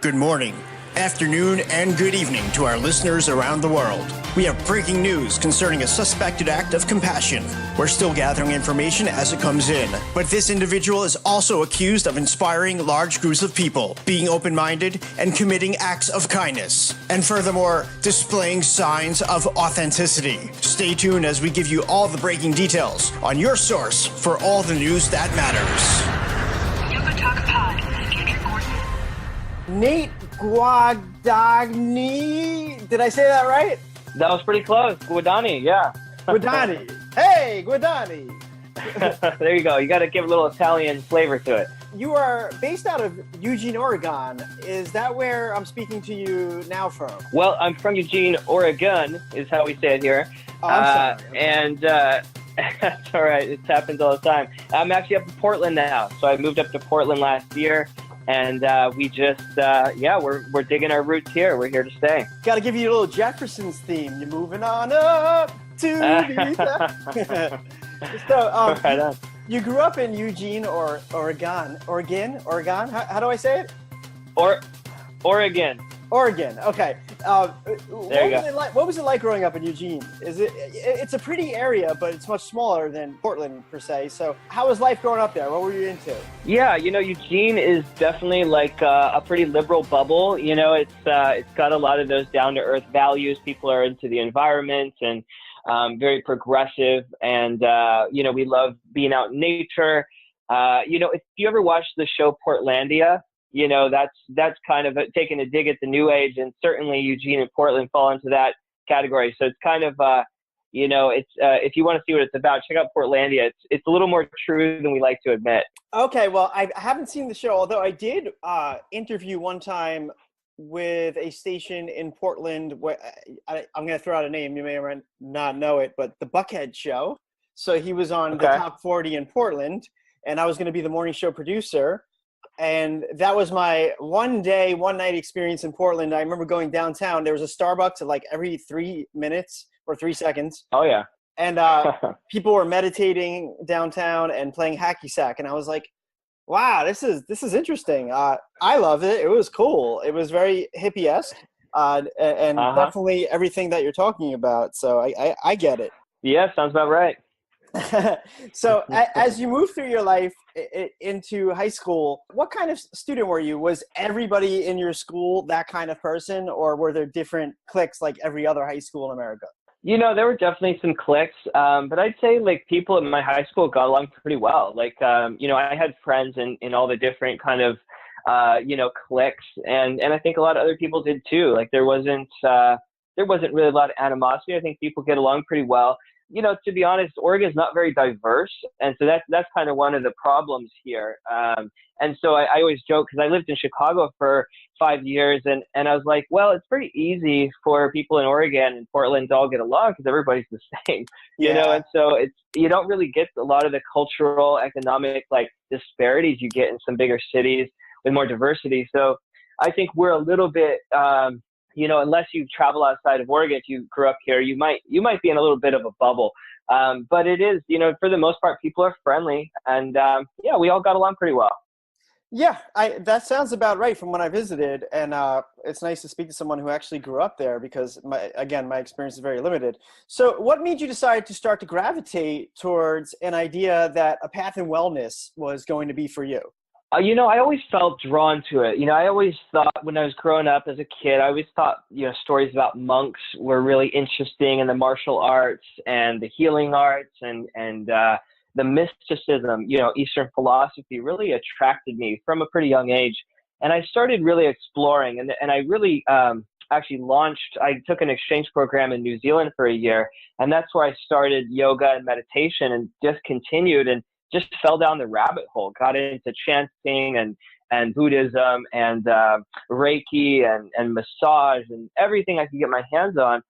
Good morning, afternoon, and good evening to our listeners around the world. We have breaking news concerning a suspected act of compassion. We're still gathering information as it comes in, but this individual is also accused of inspiring large groups of people, being open-minded, and committing acts of kindness, and furthermore, displaying signs of authenticity. Stay tuned as we give you all the breaking details on your source for all the news that matters. Yoga Talk Pod. Get your coordinates. Nate Guadagni. Did I say that right? That was pretty close. Guadagni, yeah. Guadagni. Hey, Guadagni. There you go. You got to give a little Italian flavor to it. You are based out of Eugene, Oregon. Is that where I'm speaking to you now from? Well, I'm from Eugene, Oregon, is how we say it here. Oh, I'm sorry. And that's all right. It happens all the time. I'm actually up in Portland now. So I moved up to Portland last year. And we just, we're digging our roots here. We're here to stay. Got to give you a little Jefferson's theme. You're moving on up to the So, Right on. you grew up in Eugene or Oregon? How do I say it? Oregon. Oregon. Okay. What was it like growing up in Eugene? It's a pretty area, but it's much smaller than Portland per se. So how was life growing up there? What were you into? Yeah, Eugene is definitely like a pretty liberal bubble. It's got a lot of those down to earth values. People are into the environment and very progressive. And, we love being out in nature. If you ever watched the show Portlandia, that's kind of taking a dig at the new age, and certainly Eugene and Portland fall into that category. So it's kind of, if you want to see what it's about, check out Portlandia. It's a little more true than we like to admit. Okay, well, I haven't seen the show, although I did interview one time with a station in Portland. Where I'm going to throw out a name. You may or may not know it, but the Buckhead Show. So he was on the Top 40 in Portland, and I was going to be the morning show producer. And that was my one night experience in Portland. I remember going downtown. There was a Starbucks at like every 3 minutes or 3 seconds. Oh, yeah. And people were meditating downtown and playing hacky sack. And I was like, wow, this is interesting. I love it. It was cool. It was very hippie-esque and definitely everything that you're talking about. So I get it. Yeah, sounds about right. So as you move through your life into high school, what kind of student were you? Was everybody in your school that kind of person, or were there different cliques like every other high school in America? There were definitely some cliques, but I'd say like people in my high school got along pretty well. Like, I had friends in all the different kind of, cliques, and I think a lot of other people did too. Like there wasn't really a lot of animosity. I think people get along pretty well. To be honest, Oregon is not very diverse. And so that's kind of one of the problems here. And so I always joke, because I lived in Chicago for 5 years, and I was like, well, it's pretty easy for people in Oregon and Portland to all get along because everybody's the same, and so you don't really get a lot of the cultural, economic, like disparities you get in some bigger cities with more diversity. So I think we're a little bit, unless you travel outside of Oregon, if you grew up here, you might be in a little bit of a bubble. But it is, for the most part, people are friendly, and we all got along pretty well. Yeah, that sounds about right from when I visited, and it's nice to speak to someone who actually grew up there because, my experience is very limited. So what made you decide to start to gravitate towards an idea that a path in wellness was going to be for you? I always felt drawn to it. I always thought when I was growing up as a kid, I always thought, stories about monks were really interesting, and the martial arts and the healing arts and the mysticism, Eastern philosophy really attracted me from a pretty young age. And I started really exploring, and I really actually I took an exchange program in New Zealand for a year, and that's where I started yoga and meditation, and just continued and just fell down the rabbit hole, got into chanting and Buddhism and Reiki and massage and everything I could get my hands on.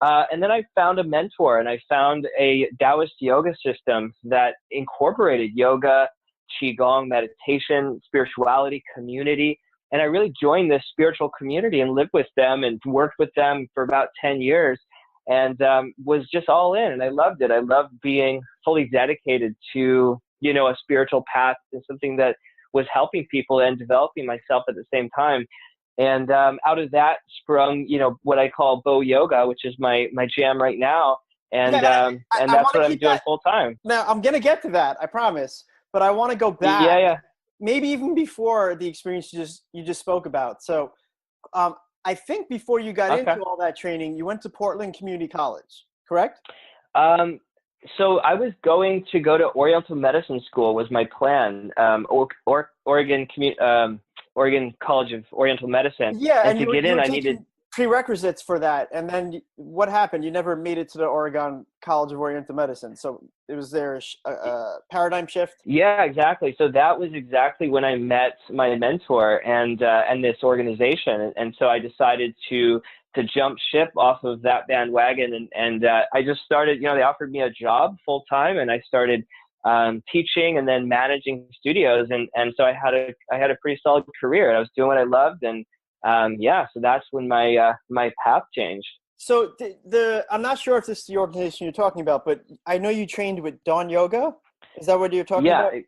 And then I found a mentor, and I found a Taoist yoga system that incorporated yoga, Qi Gong, meditation, spirituality, community. And I really joined this spiritual community and lived with them and worked with them for about 10 years and was just all in. And I loved it. I loved being fully dedicated to, a spiritual path and something that was helping people and developing myself at the same time. And out of that sprung, what I call Bo Yoga, which is my jam right now. And Yeah, and I that's want to what I'm keep doing that. full time. Now, I'm going to get to that, I promise. But I want to go Yeah, back, yeah. maybe even before the experience you just spoke about. So um, I think before you got Okay. into all that training, you went to Portland Community College, correct? Um, so I was going to go to Oriental Medicine School was my plan. Oregon College of Oriental Medicine. Yeah, And and to you were get you in, were I needed. taking prerequisites for that, and then what happened? You never made it to the Oregon College of Oriental Medicine. So it was there a paradigm shift. Yeah, exactly. So that was exactly when I met my mentor and this organization, and so I decided to jump ship off of that bandwagon, and I just started. They offered me a job full time, and I started teaching and then managing studios, and so I had a pretty solid career. I was doing what I loved, and yeah, so that's when my path changed. So I'm not sure if this is the organization you're talking about, but I know you trained with Dawn Yoga. Is that what you're talking Yeah, about?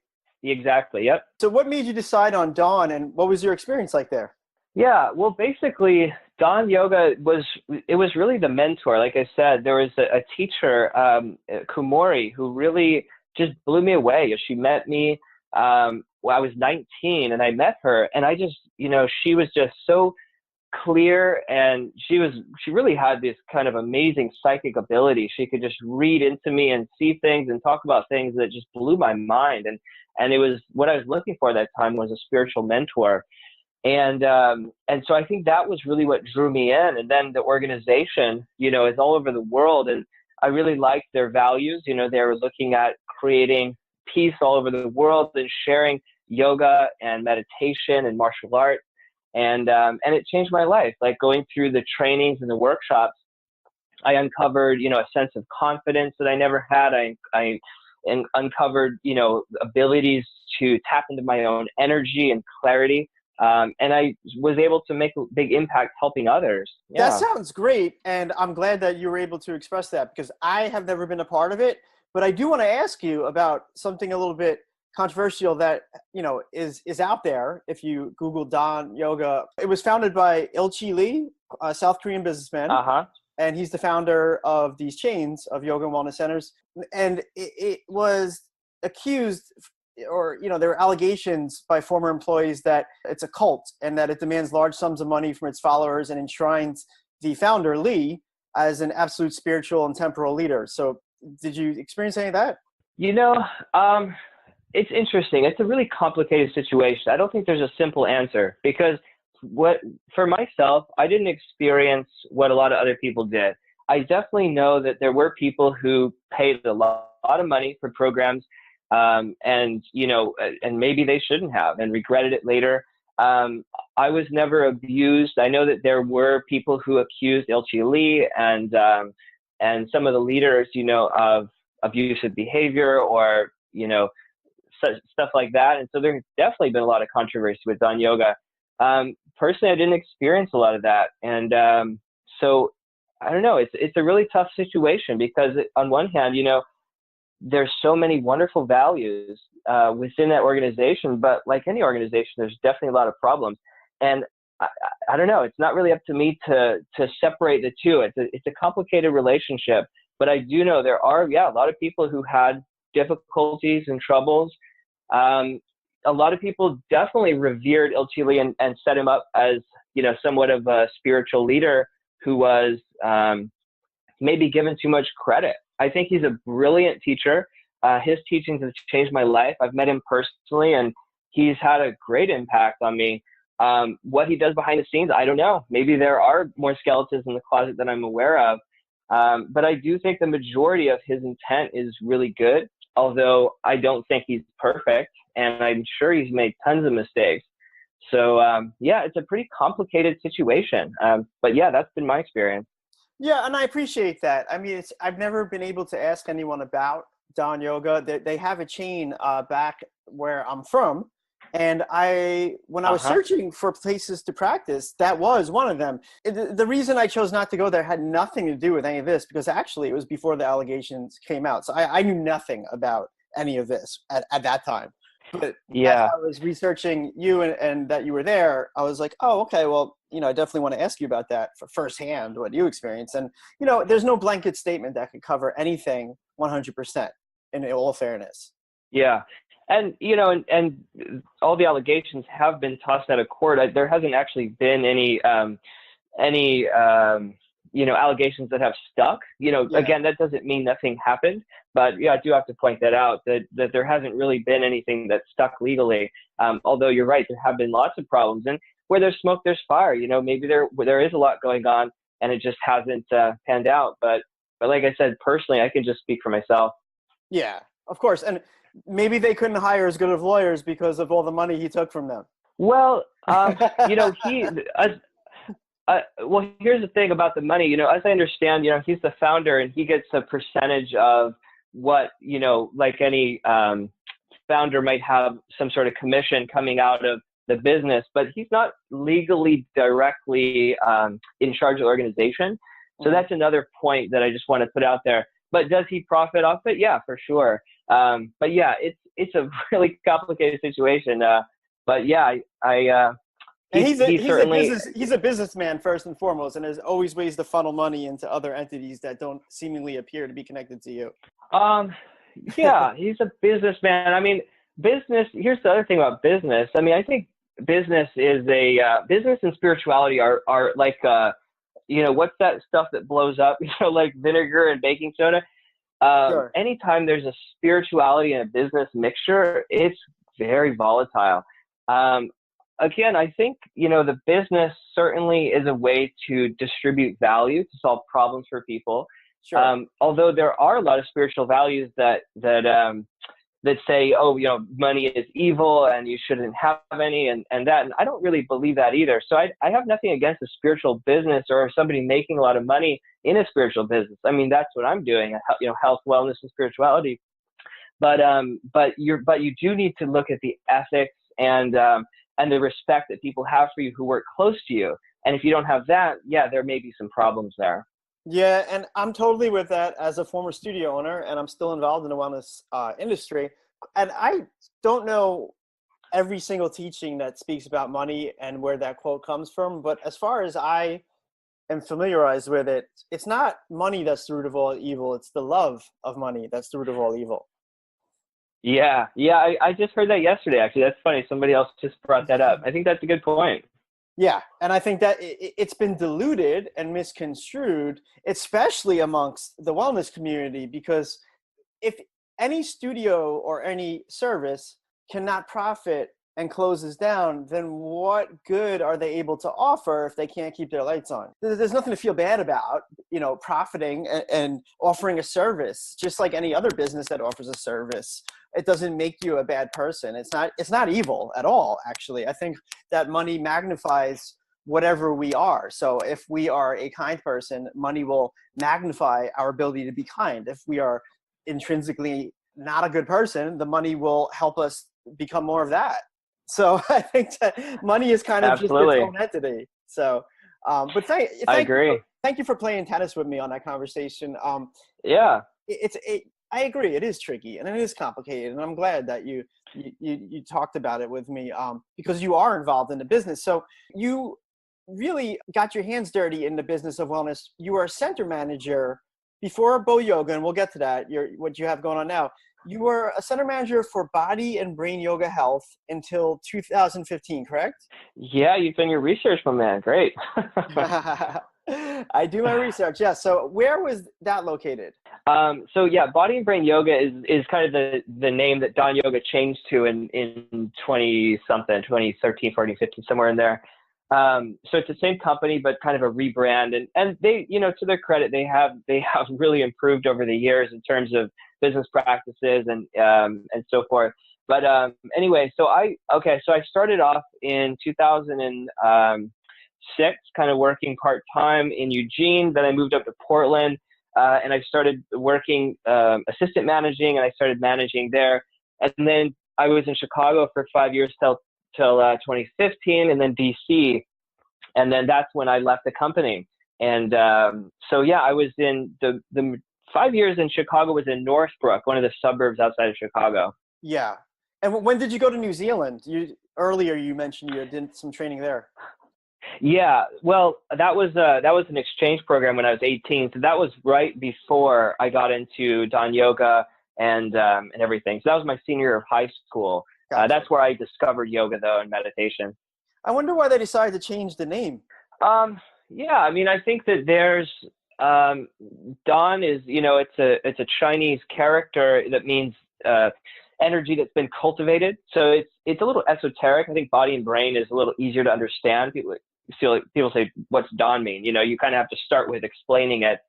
exactly. Yep. So what made you decide on Dawn, and what was your experience like there? Yeah, well, basically, Don Yoga was really the mentor. Like I said, there was a teacher, Kumori, who really just blew me away. She met me when I was 19, and I met her, and I just, she was just so clear, and she really had this kind of amazing psychic ability. She could just read into me and see things and talk about things that just blew my mind. And it was what I was looking for at that time was a spiritual mentor. And so I think that was really what drew me in. And then the organization, is all over the world, and I really liked their values. They were looking at creating peace all over the world and sharing yoga and meditation and martial arts. And it changed my life. Like going through the trainings and the workshops, I uncovered, a sense of confidence that I never had. I uncovered, abilities to tap into my own energy and clarity. And I was able to make a big impact helping others. That Yeah. sounds great, and I'm glad that you were able to express that because I have never been a part of it. But I do want to ask you about something a little bit controversial that is out there. If you Google Dawn Yoga, it was founded by Il-Chi Lee, a South Korean businessman, Uh-huh. and he's the founder of these chains of yoga and wellness centers. And it was accused, or there were allegations by former employees that it's a cult and that it demands large sums of money from its followers and enshrines the founder Lee as an absolute spiritual and temporal leader. So did you experience any of that? It's interesting. It's a really complicated situation. I don't think there's a simple answer because for myself, I didn't experience what a lot of other people did. I definitely know that there were people who paid a lot of money for programs, and maybe they shouldn't have and regretted it later. I was never abused. I know that there were people who accused Il-Chi Lee and some of the leaders, of abusive behavior or, stuff like that. And so there's definitely been a lot of controversy with Dawn Yoga. Personally, I didn't experience a lot of that. And so I don't know, it's a really tough situation because on one hand, there's so many wonderful values within that organization, but like any organization, there's definitely a lot of problems. And I don't know, it's not really up to me to separate the two. It's a complicated relationship, but I do know there are, a lot of people who had difficulties and troubles. A lot of people definitely revered Il-Chi Lee and set him up as, somewhat of a spiritual leader who was maybe given too much credit. I think he's a brilliant teacher. His teachings have changed my life. I've met him personally, and he's had a great impact on me. What he does behind the scenes, I don't know. Maybe there are more skeletons in the closet than I'm aware of. But I do think the majority of his intent is really good, although I don't think he's perfect, and I'm sure he's made tons of mistakes. So, it's a pretty complicated situation. But yeah, that's been my experience. Yeah, and I appreciate that. I mean, I've never been able to ask anyone about Dawn Yoga. They have a chain back where I'm from, and when I was Uh-huh. searching for places to practice, that was one of them. The reason I chose not to go there had nothing to do with any of this, because actually it was before the allegations came out. So I knew nothing about any of this at that time. But as Yeah. I was researching you and that you were there, I was like, oh, okay, well, I definitely want to ask you about that for firsthand, what you experience. And, there's no blanket statement that could cover anything 100% in all fairness. Yeah. And, and all the allegations have been tossed out of court. There hasn't actually been any allegations that have stuck. Again, that doesn't mean nothing happened, but I do have to point that out, that there hasn't really been anything that stuck legally. Although you're right, there have been lots of problems, and where there's smoke, there's fire. Maybe there is a lot going on and it just hasn't panned out. But like I said, personally, I can just speak for myself. Yeah, of course. And maybe they couldn't hire as good of lawyers because of all the money he took from them. Well, well, here's the thing about the money. As I understand, he's the founder and he gets a percentage of what, like any founder might have some sort of commission coming out of the business, but he's not legally directly in charge of the organization. So that's another point that I just want to put out there. But does he profit off it? Yeah, for sure. But yeah, it's a really complicated situation. But yeah, And he's a businessman first and foremost, and there's always ways to funnel money into other entities that don't seemingly appear to be connected to you. Yeah, he's a businessman. I mean, business. Here's the other thing about business. I mean, I think business is business and spirituality are like what's that stuff that blows up? Like vinegar and baking soda. Sure. Anytime there's a spirituality and a business mixture, it's very volatile. Again, I think, the business certainly is a way to distribute value, to solve problems for people. Sure. Although there are a lot of spiritual values that say, money is evil and you shouldn't have any and that. And I don't really believe that either. So I have nothing against a spiritual business or somebody making a lot of money in a spiritual business. I mean, that's what I'm doing, health, wellness, and spirituality. But you do need to look at the ethics and the respect that people have for you who work close to you. And if you don't have that, there may be some problems there. Yeah, and I'm totally with that as a former studio owner, and I'm still involved in the wellness industry. And I don't know every single teaching that speaks about money and where that quote comes from, but as far as I am familiarized with it, it's not money that's the root of all evil, it's the love of money that's the root of all evil. Yeah, I just heard that yesterday, actually. That's funny. Somebody else just brought that up. I think that's a good point. Yeah, and I think that it's been diluted and misconstrued, especially amongst the wellness community, because if any studio or any service cannot profit and closes down, then what good are they able to offer if they can't keep their lights on? There's nothing to feel bad about, profiting and offering a service, just like any other business that offers a service. It doesn't make you a bad person. It's not evil at all, actually. I think that money magnifies whatever we are. So if we are a kind person, money will magnify our ability to be kind. If we are intrinsically not a good person, the money will help us become more of that. So I think that money is kind of Absolutely. just its own entity. So, but I agree. Thank you for playing tennis with me on that conversation. Yeah. I agree. It is tricky and it is complicated, and I'm glad that you talked about it with me because you are involved in the business. So you really got your hands dirty in the business of wellness. You were a center manager before Bo Yoga, and we'll get to that. What you have going on now. You were a center manager for Body and Brain Yoga Health until 2015, correct? Yeah, you've done your research, my man. Great. I do my research. Yeah. So where was that located? Body and Brain Yoga is kind of the name that Don Yoga changed to in 2013, 14, 15, somewhere in there. So it's the same company, but kind of a rebrand. And they, to their credit, they have really improved over the years in terms of business practices and so forth. But anyway, so I started off in 2006, kind of working part-time in Eugene. Then I moved up to Portland, and I started working assistant managing, and I started managing there. And then I was in Chicago for 5 years till 2015, and then DC. And then that's when I left the company. And I was in the 5 years in Chicago was in Northbrook, one of the suburbs outside of Chicago. Yeah. And when did you go to New Zealand? Earlier you mentioned you did some training there. Yeah, well, that was an exchange program when I was 18. So that was right before I got into Don yoga and everything. So that was my senior year of high school. Gotcha. That's where I discovered yoga though and meditation. I wonder why they decided to change the name. Yeah, I mean, I think that there's um, Don is, it's a Chinese character that means energy that's been cultivated. So it's a little esoteric. I think body and brain is a little easier to understand. People say, "What's Don mean?" You kind of have to start with explaining it.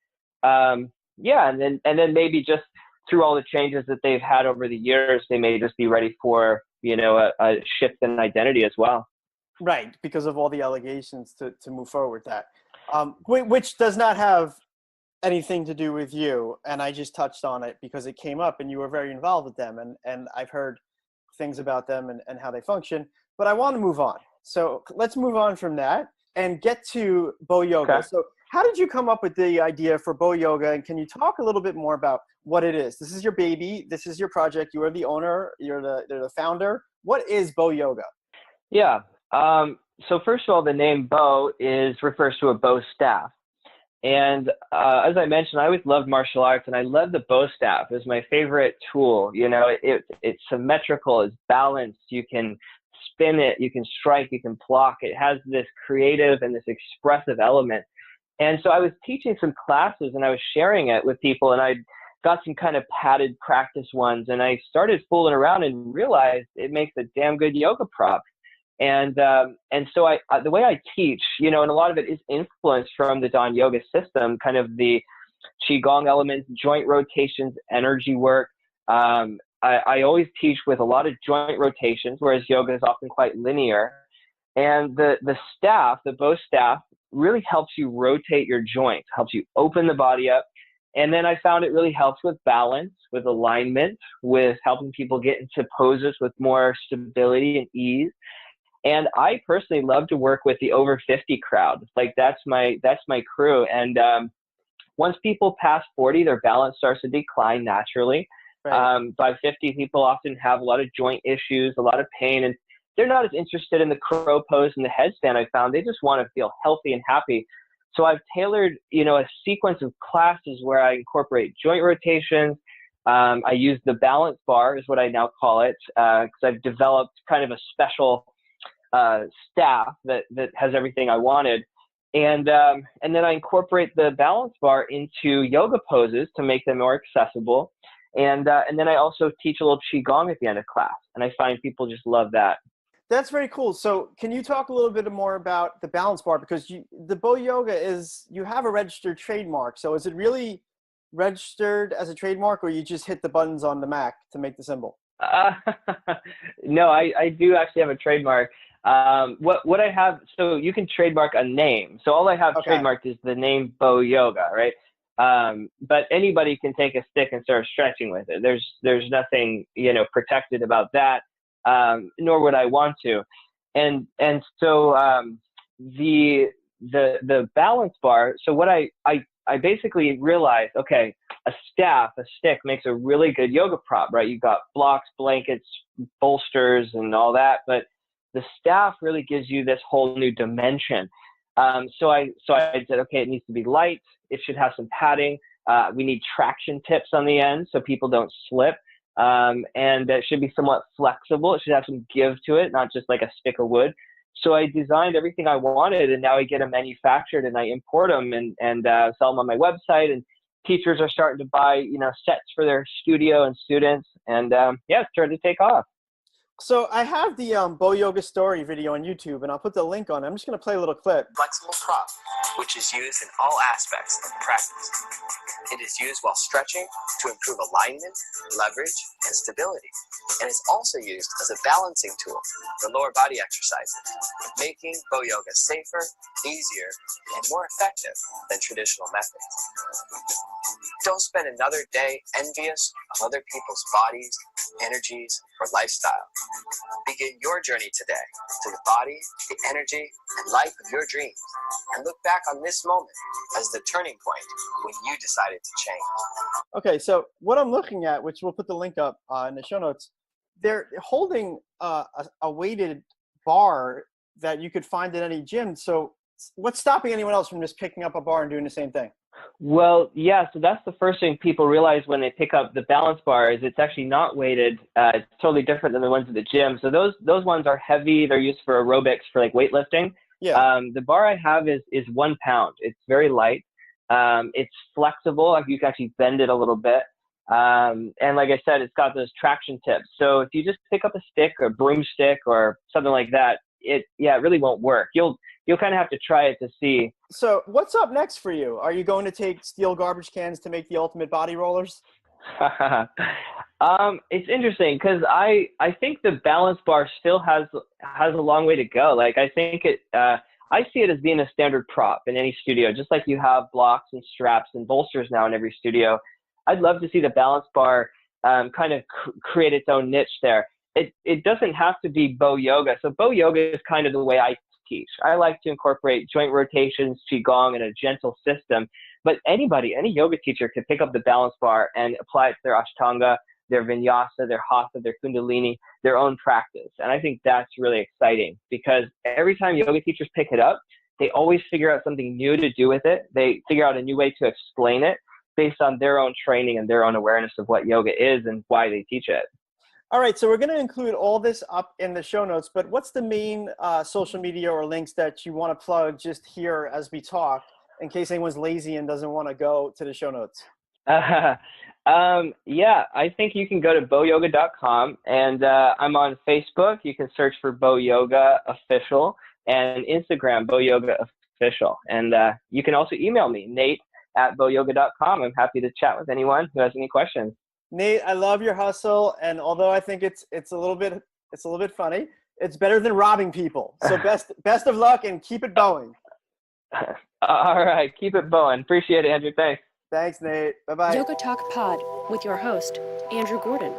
Yeah, and then maybe just through all the changes that they've had over the years, they may just be ready for a shift in identity as well. Right, because of all the allegations to move forward with that, which does not have anything to do with you. And I just touched on it because it came up and you were very involved with them. And I've heard things about them and how they function. But I want to move on. So let's move on from that and get to Bo Yoga. Okay. So how did you come up with the idea for Bo Yoga? And can you talk a little bit more about what it is? This is your baby. This is your project. You are the owner. You're the founder. What is Bo Yoga? Yeah. So first of all, the name Bo refers to a bow staff. And as I mentioned, I always loved martial arts, and I love the bow staff. It's my favorite tool. It's symmetrical, it's balanced. You can spin it, you can strike, you can block. It has this creative and this expressive element. And so I was teaching some classes, and I was sharing it with people, and I got some kind of padded practice ones, and I started fooling around and realized it makes a damn good yoga prop. And so the way I teach, and a lot of it is influenced from the Don yoga system, kind of the Qi Gong elements, joint rotations, energy work. I always teach with a lot of joint rotations, whereas yoga is often quite linear. And the staff, the bow staff, really helps you rotate your joints, helps you open the body up. And then I found it really helps with balance, with alignment, with helping people get into poses with more stability and ease. And I personally love to work with the over 50 crowd. Like that's my crew. And once people pass 40, their balance starts to decline naturally. Right. By 50, people often have a lot of joint issues, a lot of pain, and they're not as interested in the crow pose and the headstand. I found they just want to feel healthy and happy. So I've tailored, a sequence of classes where I incorporate joint rotations. I use the balance bar, is what I now call it, because I've developed kind of a special staff that has everything I wanted. And then I incorporate the balance bar into yoga poses to make them more accessible. And then I also teach a little Qigong at the end of class. And I find people just love that. That's very cool. So can you talk a little bit more about the balance bar? Because the Bo Yoga you have a registered trademark. So is it really registered as a trademark, or you just hit the buttons on the Mac to make the symbol? No, I do actually have a trademark. What I have, so you can trademark a name. So all I have trademarked is the name Bo Yoga, right? But anybody can take a stick and start stretching with it. There's nothing, protected about that, nor would I want to. And so the balance bar. So what I basically realized, okay, a stick makes a really good yoga prop, right? You've got blocks, blankets, bolsters, and all that, but the staff really gives you this whole new dimension. So I said, okay, it needs to be light. It should have some padding. We need traction tips on the end so people don't slip. And it should be somewhat flexible. It should have some give to it, not just like a stick of wood. So I designed everything I wanted, and now I get them manufactured, and I import them and sell them on my website. And teachers are starting to buy, sets for their studio and students. And it's starting to take off. So I have the Bo Yoga story video on YouTube, and I'll put the link on. I'm just going to play a little clip. Flexible prop, which is used in all aspects of practice. It is used while stretching to improve alignment, leverage, and stability. And it's also used as a balancing tool for lower body exercises, making Bo Yoga safer, easier, and more effective than traditional methods. Don't spend another day envious of other people's bodies, energies, or lifestyle. Begin your journey today to the body, the energy, and life of your dreams, and look back on this moment as the turning point when you decided to change. Okay, so what I'm looking at, which we'll put the link up in the show notes, they're holding a weighted bar that you could find at any gym. So what's stopping anyone else from just picking up a bar and doing the same thing? Well, yeah, so that's the first thing people realize when they pick up the balance bar is it's actually not weighted. It's totally different than the ones at the gym. So those ones are heavy. They're used for aerobics, for like weightlifting. Yeah. The bar I have is 1 pound. It's very light. It's flexible. Like you can actually bend it a little bit. And like I said, it's got those traction tips. So if you just pick up a stick or broomstick or something like that, it really won't work. You'll kind of have to try it to see. So what's up next for you? Are you going to take steel garbage cans to make the ultimate body rollers? It's interesting because I think the balance bar still has a long way to go. Like I think I see it as being a standard prop in any studio, just like you have blocks and straps and bolsters now in every studio. I'd love to see the balance bar kind of create its own niche there. It doesn't have to be Bo Yoga. So Bo Yoga is kind of the way I teach. I like to incorporate joint rotations, Qi Gong, and a gentle system. But any yoga teacher could pick up the balance bar and apply it to their Ashtanga, their Vinyasa, their Hatha, their Kundalini, their own practice. And I think that's really exciting because every time yoga teachers pick it up, they always figure out something new to do with it. They figure out a new way to explain it based on their own training and their own awareness of what yoga is and why they teach it. All right, so we're going to include all this up in the show notes, but what's the main social media or links that you want to plug just here as we talk in case anyone's lazy and doesn't want to go to the show notes? Yeah, I think you can go to boyoga.com and I'm on Facebook. You can search for Bo Yoga Official and Instagram, Bo Yoga Official. And you can also email me, nate@boyoga.com. I'm happy to chat with anyone who has any questions. Nate, I love your hustle, and although I think it's a little bit funny, it's better than robbing people. So best of luck and keep it going. All right, keep it going. Appreciate it, Andrew. Thanks. Thanks, Nate. Bye-bye. Yoga Talk Pod with your host, Andrew Gordon.